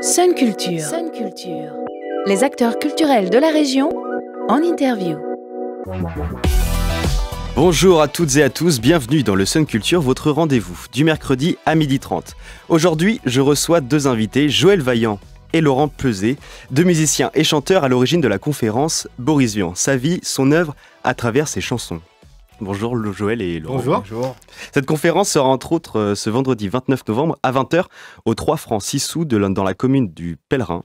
Sun Culture. Les acteurs culturels de la région en interview. Bonjour à toutes et à tous, bienvenue dans le Sun Culture, votre rendez-vous du mercredi à 12h30. Aujourd'hui, je reçois deux invités, Joël Vaillant et Laurent Peuzet, deux musiciens et chanteurs à l'origine de la conférence Boris Vian, sa vie, son œuvre à travers ses chansons. Bonjour Joël et Laurent. Bonjour. Cette conférence sera entre autres ce vendredi 29 novembre à 20h au 3 francs 6 sous dans la commune du Pèlerin.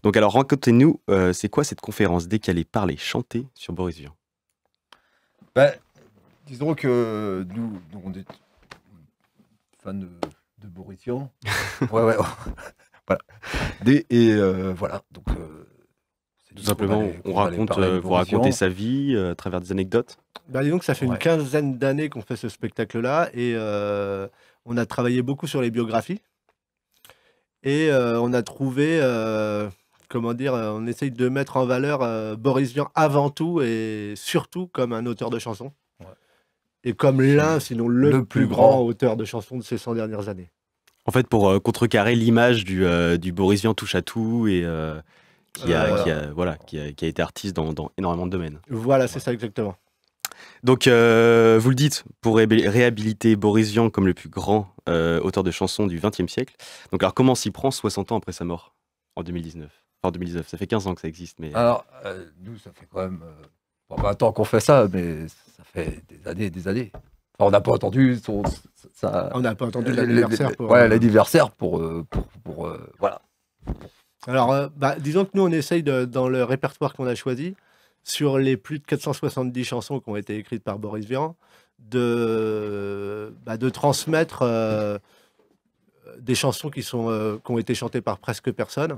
Donc alors racontez-nous, c'est quoi cette conférence décalée, parler, chanter sur Boris Vian? Disons que nous on est fans de Boris Vian. ouais. Voilà. Voilà. Donc, tout simplement, vous racontez sa vie à travers des anecdotes. Disons que ça fait une quinzaine d'années qu'on fait ce spectacle-là et on a travaillé beaucoup sur les biographies et on a trouvé, on essaye de mettre en valeur Boris Vian avant tout et surtout comme un auteur de chansons et comme sinon le plus grand auteur de chansons de ces 100 dernières années. En fait, pour contrecarrer l'image du Boris Vian touche à tout et qui a été artiste dans énormément de domaines. Voilà, c'est ça exactement. Donc, vous le dites, pour réhabiliter Boris Vian comme le plus grand auteur de chansons du XXe siècle. Donc, alors, comment s'y prend 60 ans après sa mort, en 2019 ça fait 15 ans que ça existe. Mais... Alors, nous, ça fait quand même 20 ans qu'on fait ça, mais ça fait des années. Enfin, on n'a pas entendu on n'a pas entendu l'anniversaire l'anniversaire pour voilà. Alors, disons que nous, on essaye, dans le répertoire qu'on a choisi, sur les plus de 470 chansons qui ont été écrites par Boris Vian, de transmettre des chansons qui ont été chantées par presque personne.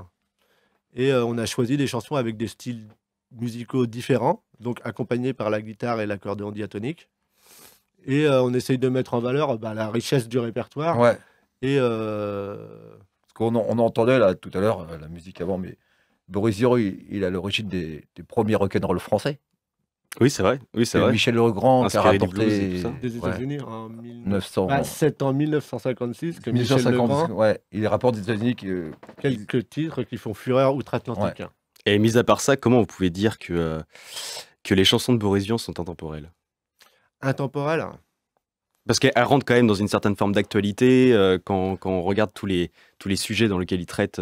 Et on a choisi des chansons avec des styles musicaux différents, donc accompagnés par la guitare et l'accordéon diatonique. Et on essaye de mettre en valeur la richesse du répertoire. Ouais. Et parce qu'on entendait là tout à l'heure la musique avant, mais Boris Vian, il est à l'origine des premiers rock'n'roll français. Oui, c'est vrai. Michel Legrand qui a rapporté des États-Unis en 1956. Que 1956, il rapporte des États-Unis quelques titres qui font fureur outre-Atlantique. Ouais. Et mis à part ça, comment vous pouvez dire que les chansons de Boris Vian sont intemporelles? Intemporelles? Parce qu'elles rentrent quand même dans une certaine forme d'actualité quand on regarde tous les sujets dans lesquels il traite.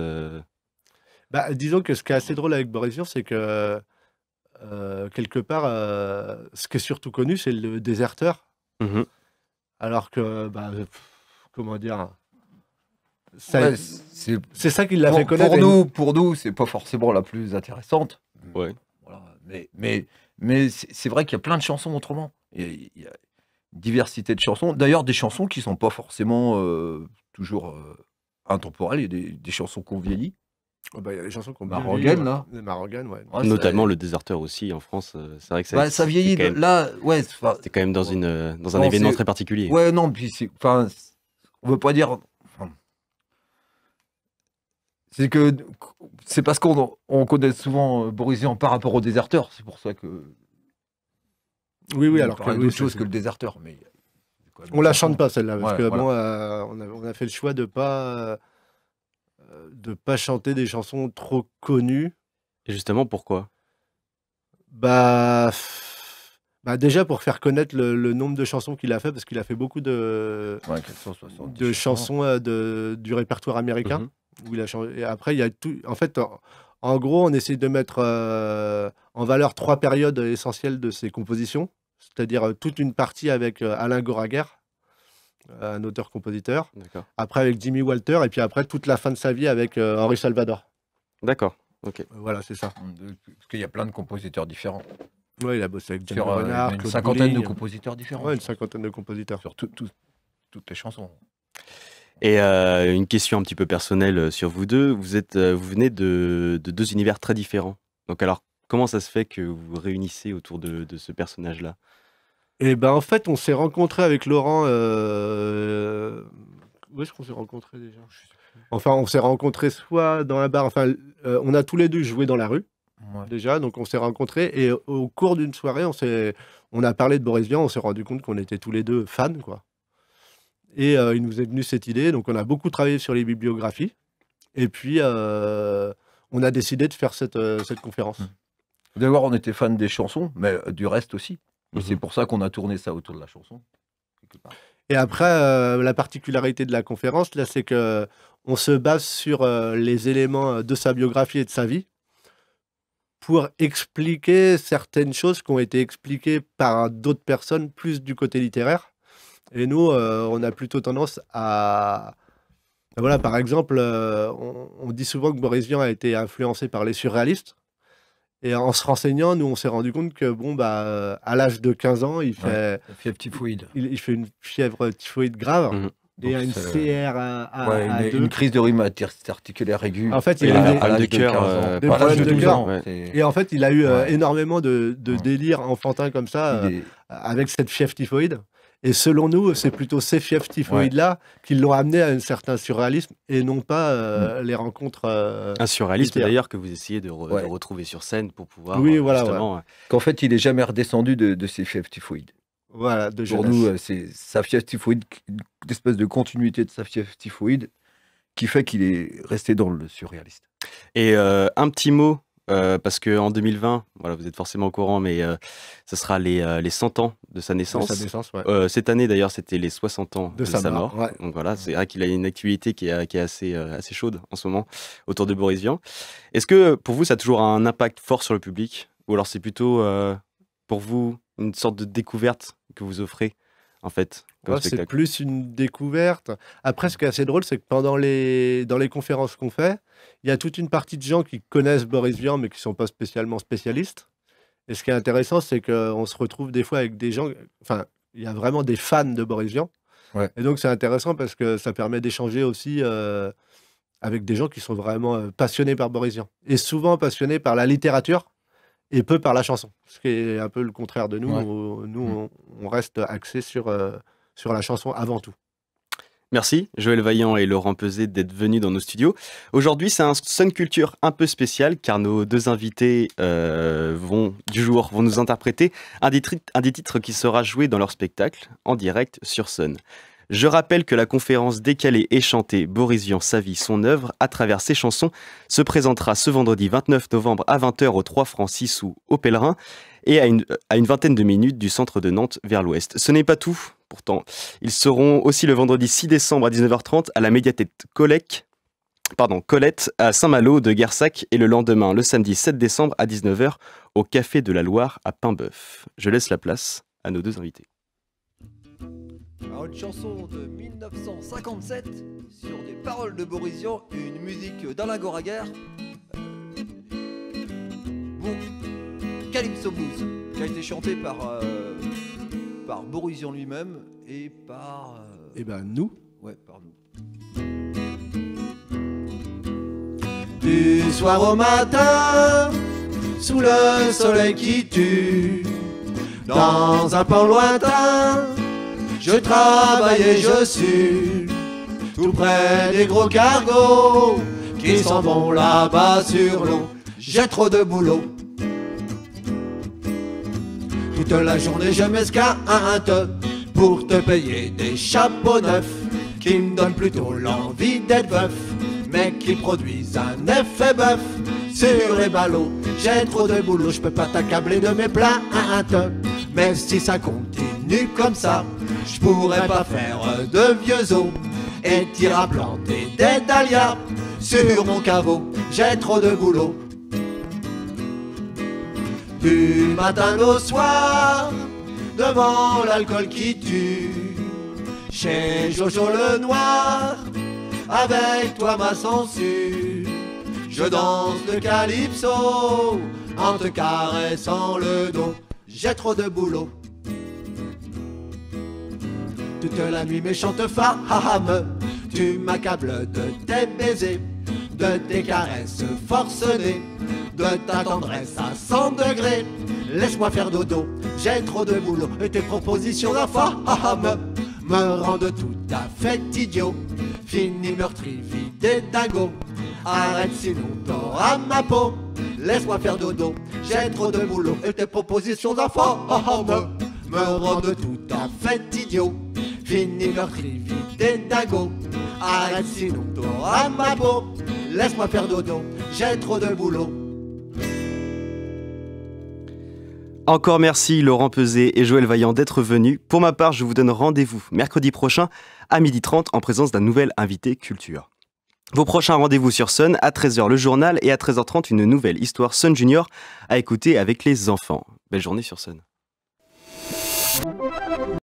Disons que ce qui est assez drôle avec Boris Vian, c'est que quelque part, ce qui est surtout connu, c'est le déserteur. Mmh. Alors que, comment dire, c'est ça qui l'a fait connaître. Pour nous, c'est pas forcément la plus intéressante. Ouais. Voilà. Mais c'est vrai qu'il y a plein de chansons autrement. Il y a une diversité de chansons. D'ailleurs, des chansons qui sont pas forcément toujours intemporelles. Il y a des chansons qu'on vieillit. Il y a des chansons qu'on Marogaine, là. Marogaine, ouais. Notamment le déserteur aussi en France. C'est vrai que ça vieillit. C'était quand même dans un événement très particulier. Ouais, non, puis on veut pas dire. C'est parce qu'on connaît souvent Boris Vian par rapport au déserteur. C'est pour ça que. Oui, alors qu'il y a d'autres choses que le déserteur. Mais on la chante pas celle-là parce que on a fait le choix de pas chanter des chansons trop connues. Et justement, pourquoi? Déjà pour faire connaître le nombre de chansons qu'il a fait, parce qu'il a fait beaucoup de chansons du répertoire américain. Où il a changé. Et après, il y a tout. En fait, en gros, on essaie de mettre en valeur 3 périodes essentielles de ses compositions, c'est-à-dire toute une partie avec Alain Goraguer, un auteur-compositeur. D'accord. Après avec Jimmy Walter, et puis après toute la fin de sa vie avec Henri Salvador. D'accord, ok. Voilà, c'est ça. Parce qu'il y a plein de compositeurs différents. Oui, il a bossé avec John Renard, une cinquantaine de compositeurs différents. Oui, une cinquantaine de compositeurs. Sur toutes les chansons. Et une question un petit peu personnelle sur vous deux. Vous venez de deux univers très différents. Donc alors, comment ça se fait que vous vous réunissez autour de ce personnage-là? Et en fait, on s'est rencontrés avec Laurent. Où est-ce qu'on s'est rencontrés déjà? Enfin, on s'est rencontrés soit dans un bar. Enfin, on a tous les deux joué dans la rue déjà, donc on s'est rencontrés. Et au cours d'une soirée, on a parlé de Boris Vian. On s'est rendu compte qu'on était tous les deux fans, quoi. Et il nous est venu cette idée. Donc, on a beaucoup travaillé sur les bibliographies. Et puis, on a décidé de faire cette conférence. D'ailleurs, on était fan des chansons, mais du reste aussi. Et Mhm. c'est pour ça qu'on a tourné ça autour de la chanson. Quelque part. Et après, la particularité de la conférence, là, c'est que on se base sur les éléments de sa biographie et de sa vie pour expliquer certaines choses qui ont été expliquées par d'autres personnes, plus du côté littéraire. Et nous, on a plutôt tendance à... Voilà, par exemple, on dit souvent que Boris Vian a été influencé par les surréalistes. Et en se renseignant, nous, on s'est rendu compte que, bon, bah, à l'âge de 15 ans, il fait, La fièvre typhoïde. il fait une fièvre typhoïde grave Mhm. et Donc, une c'est- CRA2. une crise de rhumatisme articulaire aiguë. En fait, Et il la a eu mal de l'âge cœur, 15 ans. des Pas à l'âge problèmes de 12 cœur. ans, Ouais. c'est- Et en fait, il a eu Ouais. énormément de Ouais. délires enfantins comme ça, il est- avec cette fièvre typhoïde. Et selon nous, c'est plutôt ces fièvres typhoïdes-là qui l'ont amené à un certain surréalisme et non pas les rencontres. Un surréalisme littéraire. d'ailleurs que vous essayez de Ouais. retrouver sur scène pour pouvoir Oui, voilà, justement. Qu'en fait, il est jamais redescendu de ses fièvres typhoïdes. Voilà, de Pour jeunesse. nous, c'est sa fièvre typhoïde, une espèce de continuité de sa fièvre typhoïde qui fait qu'il est resté dans le surréaliste. Et un petit mot, parce qu'en 2020, voilà, vous êtes forcément au courant, mais ce sera les 100 ans de sa De naissance. sa naissance, ouais. Cette année d'ailleurs, c'était les 60 ans De sa mort, ouais. Donc voilà, c'est vrai qu'il a une activité qui est assez chaude en ce moment autour de Boris Vian. Est-ce que pour vous, ça a toujours un impact fort sur le public? Ou alors c'est plutôt pour vous une sorte de découverte que vous offrez en fait comme Ouais, c'est spectacle? plus une découverte. Après, ce qui est assez drôle, c'est que dans les conférences qu'on fait, il y a toute une partie de gens qui connaissent Boris Vian, mais qui ne sont pas spécialement spécialistes. Et ce qui est intéressant, c'est qu'on se retrouve des fois avec des gens... Enfin, il y a vraiment des fans de Boris Vian. Ouais. Et donc, c'est intéressant parce que ça permet d'échanger aussi avec des gens qui sont vraiment passionnés par Boris Vian. Et souvent passionnés par la littérature et peu par la chanson. Ce qui est un peu le contraire de nous. Ouais. Nous, on reste axé sur la chanson avant tout. Merci Joël Vaillant et Laurent Peuzet d'être venus dans nos studios. Aujourd'hui, c'est un Sun Culture un peu spécial car nos deux invités vont nous interpréter un des titres qui sera joué dans leur spectacle en direct sur Sun. Je rappelle que la conférence Décalée et chantée Boris Vian, sa vie, son œuvre à travers ses chansons se présentera ce vendredi 29 novembre à 20h au 3 francs 6 sous au Pèlerin et à une vingtaine de minutes du centre de Nantes vers l'ouest. Ce n'est pas tout, pourtant. Ils seront aussi le vendredi 6 décembre à 19h30 à la médiathèque Colette à Saint-Malo de Guersac et le lendemain, le samedi 7 décembre à 19h au Café de la Loire à Paimboeuf. Je laisse la place à nos deux invités. Alors, une chanson de 1957 sur des paroles de Boris Vian, une musique d'Alain Goraguer. Bon, Calypso Blues, qui a été chanté par Boris Vian lui-même et par... Et ben nous, Ouais, par nous. Du soir au matin, sous le soleil qui tue, dans un port lointain, je travaille et je sue, tout près des gros cargos qui s'en vont là-bas sur l'eau. J'ai trop de boulot. Toute la journée je m'esquinte pour te payer des chapeaux neufs qui me donnent plutôt l'envie d'être veuf, mais qui produisent un effet bœuf sur les ballots. J'ai trop de boulot, je peux pas t'accabler de mes plaintes, mais si ça continue comme ça, je pourrais pas faire de vieux os et tirer à planter des dahlias sur mon caveau. J'ai trop de boulot. Du matin au soir, devant l'alcool qui tue, chez Jojo le noir, avec toi ma sangsue, je danse le calypso en te caressant le dos. J'ai trop de boulot. Toute la nuit méchante femme, tu m'accables de tes baisers, de tes caresses forcenées, de ta tendresse à 100 degrés. Laisse-moi faire dodo, j'ai trop de boulot. Et tes propositions d'infâme me rendent tout à fait idiot. Fini meurtri, vide et dingo. Arrête sinon t'auras ma peau. Laisse-moi faire dodo, j'ai trop de boulot. Et tes propositions d'infâme me rendent tout à fait idiot. Fini meurtri, vide et dingo. Arrête sinon t'auras ma peau. laisse-moi faire dodo, j'ai trop de boulot. Encore merci Laurent Peuzé et Joël Vaillant d'être venus. Pour ma part, je vous donne rendez-vous mercredi prochain à 12h30 en présence d'un nouvel invité culture. Vos prochains rendez-vous sur Sun, à 13h le journal et à 13h30 une nouvelle histoire Sun Junior à écouter avec les enfants. Belle journée sur Sun.